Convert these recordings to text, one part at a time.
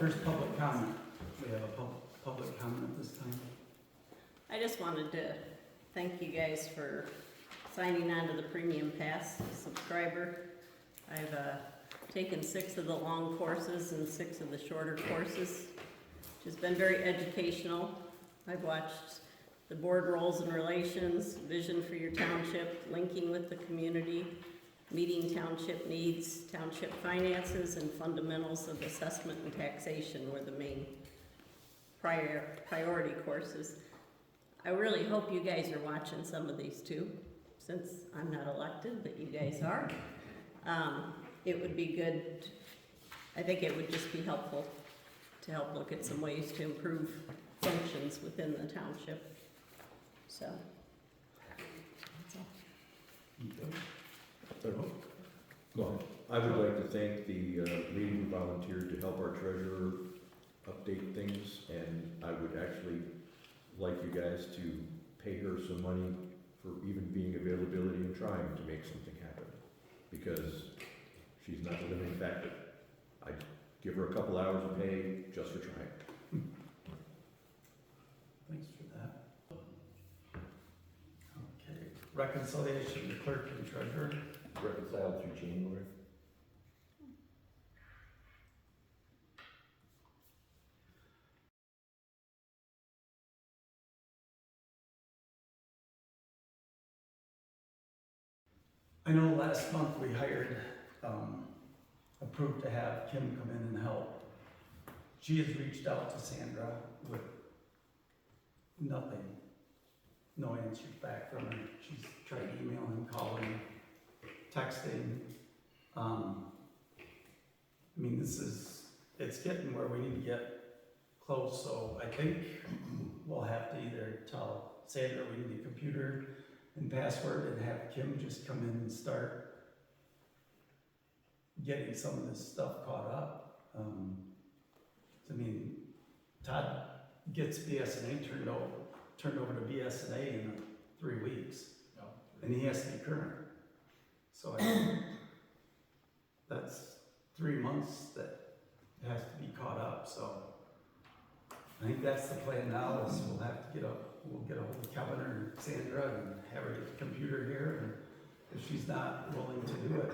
There's public comment. We have a public comment at this time. I just wanted to thank you guys for signing on to the Premium Pass subscriber. I've taken 6 of the long courses and 6 of the shorter courses, which has been very educational. I've watched the board roles and relations, vision for your township, linking with the community, meeting township needs, township finances, and fundamentals of assessment and taxation were the main priority courses. I really hope you guys are watching some of these too, since I'm not elected, but you guys are. It would be good, I think it would just be helpful to help look at some ways to improve functions within the township. So, that's all. Go ahead. I would like to thank the lady who volunteered to help our treasurer update things, and I would actually like you guys to pay her some money for even being availability and trying to make something happen, because she's not a limiting factor. I'd give her a couple hours of pay just for trying. Thanks for that. Okay, reconciliation to clerk and treasurer. Reconciled through January. I know last month we hired, approved to have Kim come in and help. She has reached out to Sandra with nothing, no answers back from her. She's tried emailing, calling, texting. I mean, it's getting where we need to get close, so I think we'll have to either tell Sandra we need a computer and password and have Kim just come in and start getting some of this stuff caught up. I mean, Todd gets BSNA turned over to BSNA in 3 weeks, and he has to be current. So I think that's 3 months that has to be caught up. So I think that's the plan now. Is we'll get a hold of Kevin or Sandra and have her get the computer here. And if she's not willing to do it,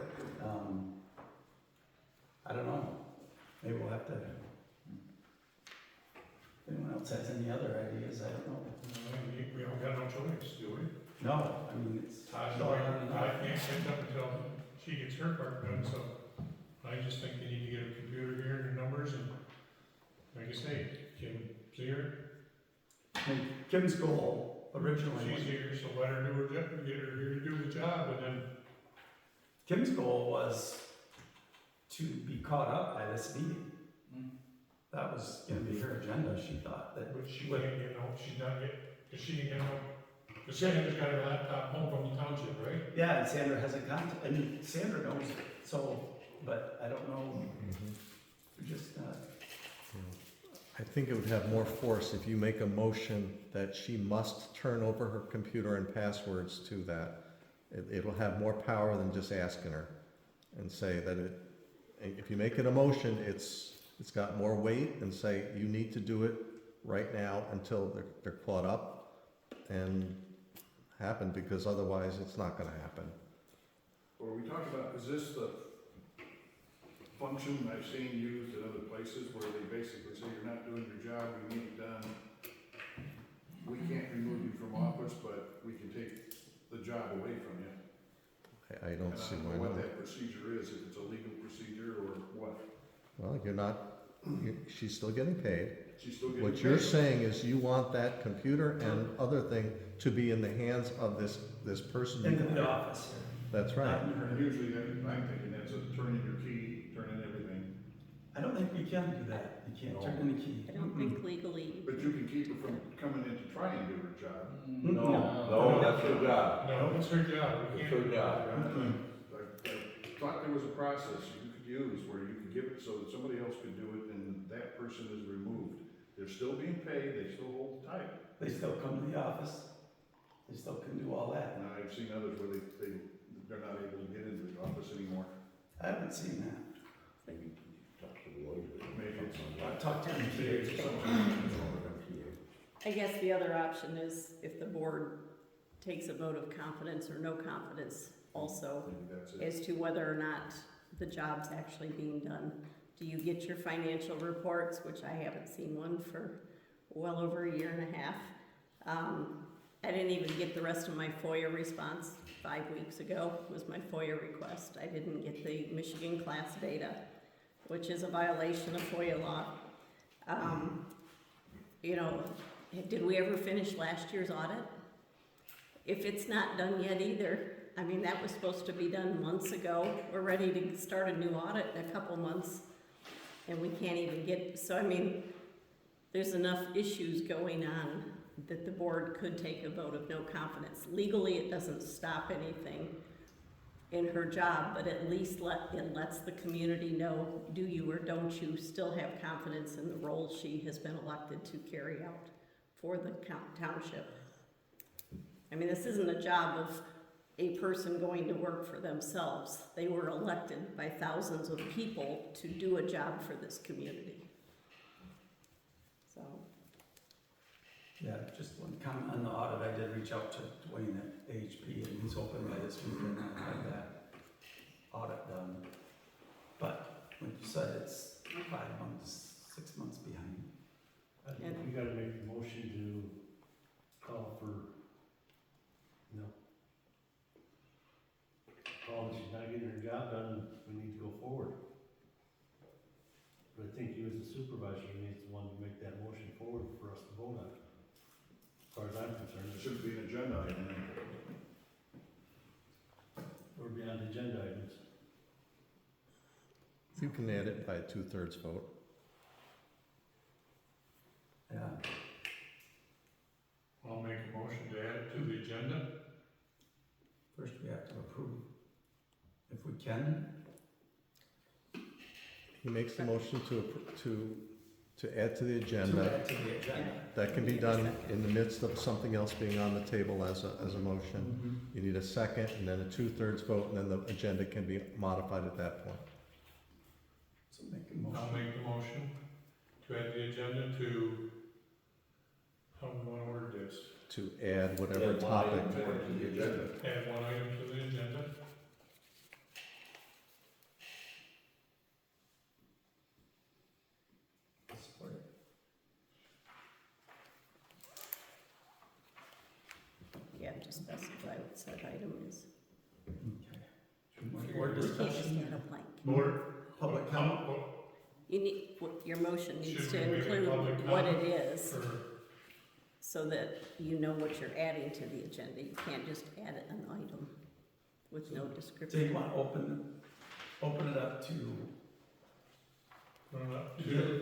I don't know. Maybe we'll have to. If anyone else has any other ideas, I don't know. We don't got no choice, do we? No, I mean it's. I can't pick up until she gets her part done, so I just think they need to get a computer here and numbers and, like I say, Kim, see her? And Kim's goal originally. She's here, so let her do her job, get her here to do the job, and then, Kim's goal was to be caught up by this meeting. That was gonna be her agenda, she thought, that but she would. can't get no, she's not get, cause she didn't get no, cause Sandra's got her laptop home from the township, right? Yeah, and Sandra has a contact, I mean, Sandra knows it, so, but I don't know, we're just, I think it would have more force if you make a motion that she must turn over her computer and passwords to that. It'll have more power than just asking her, and say that if you make it a motion, it's got more weight, and say you need to do it right now until they're caught up and happen, because otherwise it's not gonna happen. Or we talked about, is this the function I've seen used in other places where they basically say you're not doing your job, you need it done. We can't remove you from office, but we can take the job away from you. I don't see And I why don't know what not. that procedure is, if it's a legal procedure or what. Well, she's still getting paid. She's still getting What paid. you're saying is you want that computer and other thing to be in the hands of this person. in the office. That's right. Not in her- And usually that, I'm thinking that's a turning your key, turning everything. I don't think we can do that, you can't turn in the key. I don't think legally. But you can keep her from coming in to try and do her job. No, that's her job. No, it's her job, we It's can't. her job. I thought there was a process you could use where you could give it so that somebody else could do it and that person is removed. They're still being paid, they still hold the title. They still come to the office, they still can do all that. And I've seen others where they're not able to get into the office anymore. I haven't seen that. Maybe talk to the lawyer. Maybe talk to him Say today. I guess the other option is if the board takes a vote of confidence or no confidence also Maybe that's it. as to whether or not the job's actually being done. Do you get your financial reports, which I haven't seen one for well over a year and a half. I didn't even get the rest of my FOIA response 5 weeks ago, was my FOIA request. I didn't get the Michigan class data, which is a violation of FOIA law. You know, did we ever finish last year's audit? If it's not done yet either, I mean, that was supposed to be done months ago. We're ready to start a new audit in a couple months, and we can't even get, so I mean, there's enough issues going on that the board could take a vote of no confidence. Legally, it doesn't stop anything in her job, but at least it lets the community know, do you or don't you still have confidence in the role she has been elected to carry out for the township? I mean, this isn't a job of a person going to work for themselves. They were elected by thousands of people to do a job for this community. So, Yeah, just one comment on the audit, I did reach out to Dwayne at AHP, and he's hoping by this weekend I'll have that audit done. But, like you said, it's 5 months, 6 months behind. I think we gotta make the motion to call for, call that she's not getting her job done, we need to go forward. But I think you as the supervisor needs the one to make that motion forward for us to vote on. As far as I'm concerned, It should be an agenda item. we're beyond agenda items. You can add it by a 2/3 vote. Yeah, I'll make a motion to add it to the agenda. first we have to approve, if we can. He makes the motion to add to the To agenda. add to the agenda. That can be done in the midst of something else being on the table as a motion. Mhm. You need a second and then a 2/3 vote, and then the agenda can be modified at that point. So make a I'll motion. make the motion to add the agenda to, how do we want to word this? To add whatever topic. To the agenda. Add one item to the agenda. Support it. yeah, just specify what said item is. Okay. More board You can't just discussion, add a blank. Board, public comment? You need, your motion needs Should to we make a include public what it comment? is, or so that you know what you're adding to the agenda. You can't just add an item with no So you description. want to open it up to,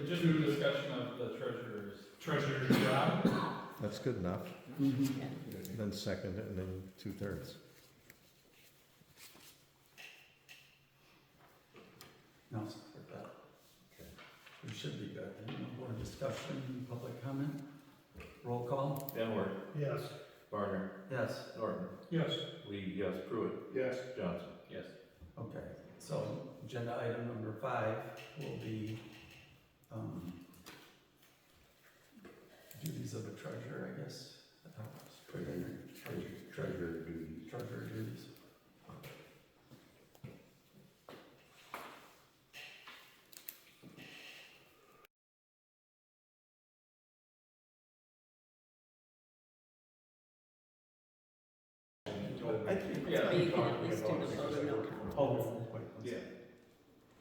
Just a discussion of the treasurer's. job. That's good enough. Yeah. Then second it, and then 2/3. no, support that. We should be good. Any more discussion, public comment? Roll call? Benward, Yes. Barner, Yes. Norton, Yes, Lee, yes, Pruitt, Yes. Johnson. Yes. Okay, so agenda item number 5 will be, duties of the treasurer, I guess. Treasurer duties. Treasurer duties. I think. That's why you can at least do the vote of no confidence. Oh, Yeah.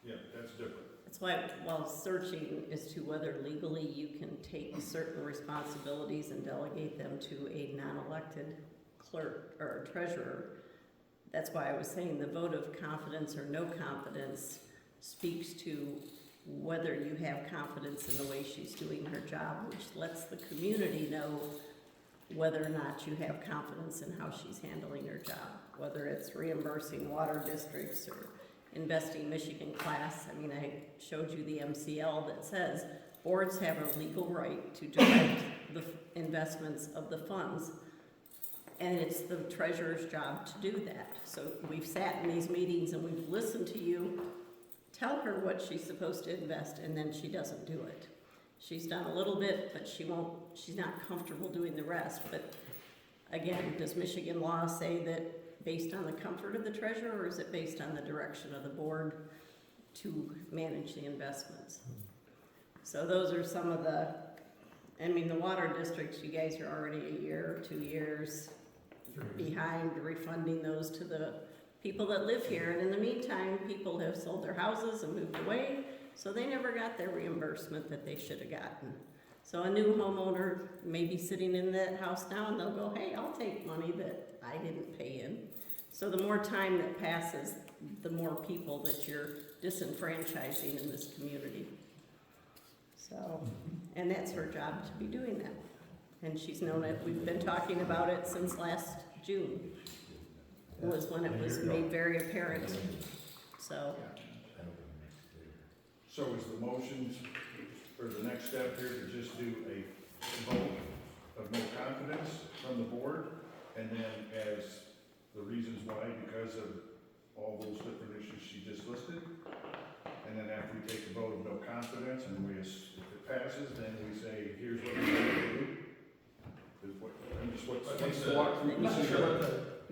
Yeah, that's different. That's why, while searching as to whether legally you can take certain responsibilities and delegate them to a non-elected clerk or treasurer, that's why I was saying the vote of confidence or no confidence speaks to whether you have confidence in the way she's doing her job, which lets the community know whether or not you have confidence in how she's handling her job, whether it's reimbursing water districts or investing Michigan class. I mean, I showed you the MCL that says boards have a legal right to direct the investments of the funds, and it's the treasurer's job to do that. So we've sat in these meetings and we've listened to you tell her what she's supposed to invest, and then she doesn't do it. She's done a little bit, but she's not comfortable doing the rest. But again, does Michigan law say that based on the comfort of the treasurer, or is it based on the direction of the board to manage the investments? So those are some of the, I mean, the water districts, you guys are already a year or 2 years behind refunding those to the people that live here. And in the meantime, people have sold their houses and moved away, so they never got their reimbursement that they should have gotten. So a new homeowner may be sitting in that house now and they'll go, hey, I'll take money that I didn't pay in. So the more time that passes, the more people that you're disenfranchising in this community. So, and that's her job to be doing that. And she's known it, we've been talking about it since last June, was when it was made very apparent, so. So is the motions, or the next step here to just do a vote of no confidence from the board? And then as the reasons why, because of all those different issues she just listed? And then after we take the vote of no confidence, and if it passes, then we say, here's what we're going to do. I think What's the walkthrough not procedure? sure,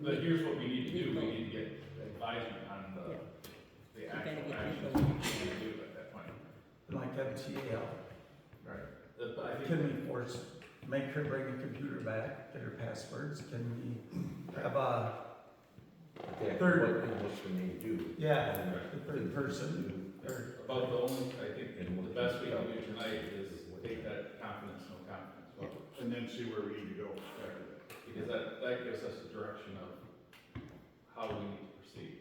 but here's what we need to do, we need to get advisement on the gotta actual get actions people. we can do at that point. Like MTL, Right. But I think. can we make her bring a computer back, get her passwords? Can we have a, Yeah, Third. what we need to do. yeah, the third person? Or, About the only, I think, the best we can do tonight is take that confidence, no confidence vote. And then see where we need to go after that. Because that gives us the direction of how we need to proceed.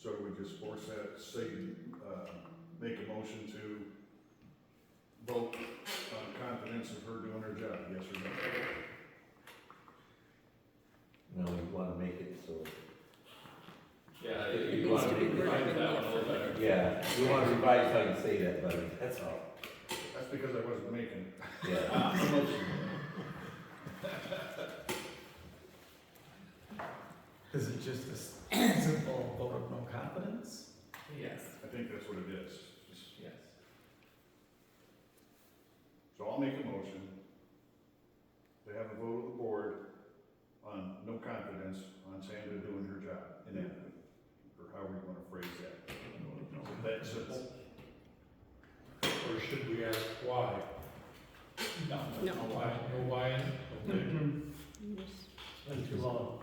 So we just force that, say, make a motion to vote on confidence of her doing her job, yes or no? No, we wanna make it so. Yeah, It you needs want to to be revise worded that one a little better. Yeah, we wanna revise how you say that, buddy, that's all. That's because I wasn't making it. Yeah. is it just a simple vote of no confidence? Yes. I think that's what it is. Just- Yes. So I'll make a motion to have a vote of the board on no confidence on Sandra doing her job in that, or however you wanna phrase that. Is it that simple? Or should we ask why? No. No. Why, no why? Okay. It's been too long.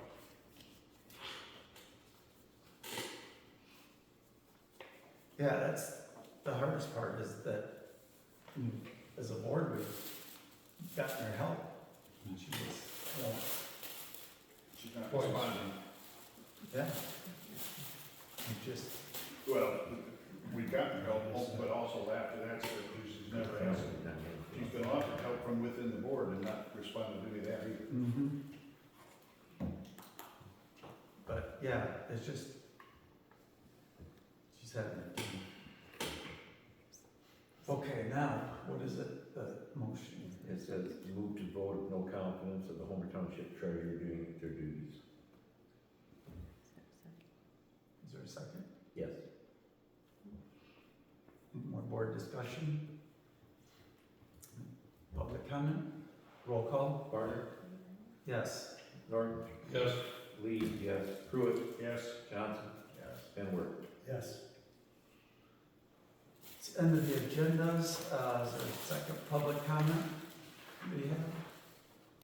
Yeah, that's the hardest part, is that as a board, we've gotten her help, and she just won't. She's not Twice. responding. Yeah. We just, Well, we've gotten help, but also after that, she's never asked. She's been offered help from within the board and not responded to any of that either. but yeah, it's just, she's having it. Okay, now, what is it, the motion? It says move to vote of no confidence of the Homer Township treasurer doing their duties. Is there a second? Yes. More board discussion? Public comment? Roll call? Barner? Yes. Norton? Yes. Lee? Yes. Pruitt? Yes. Johnson? Yes. Benworth? Yes. It's end of the agendas, is there a second?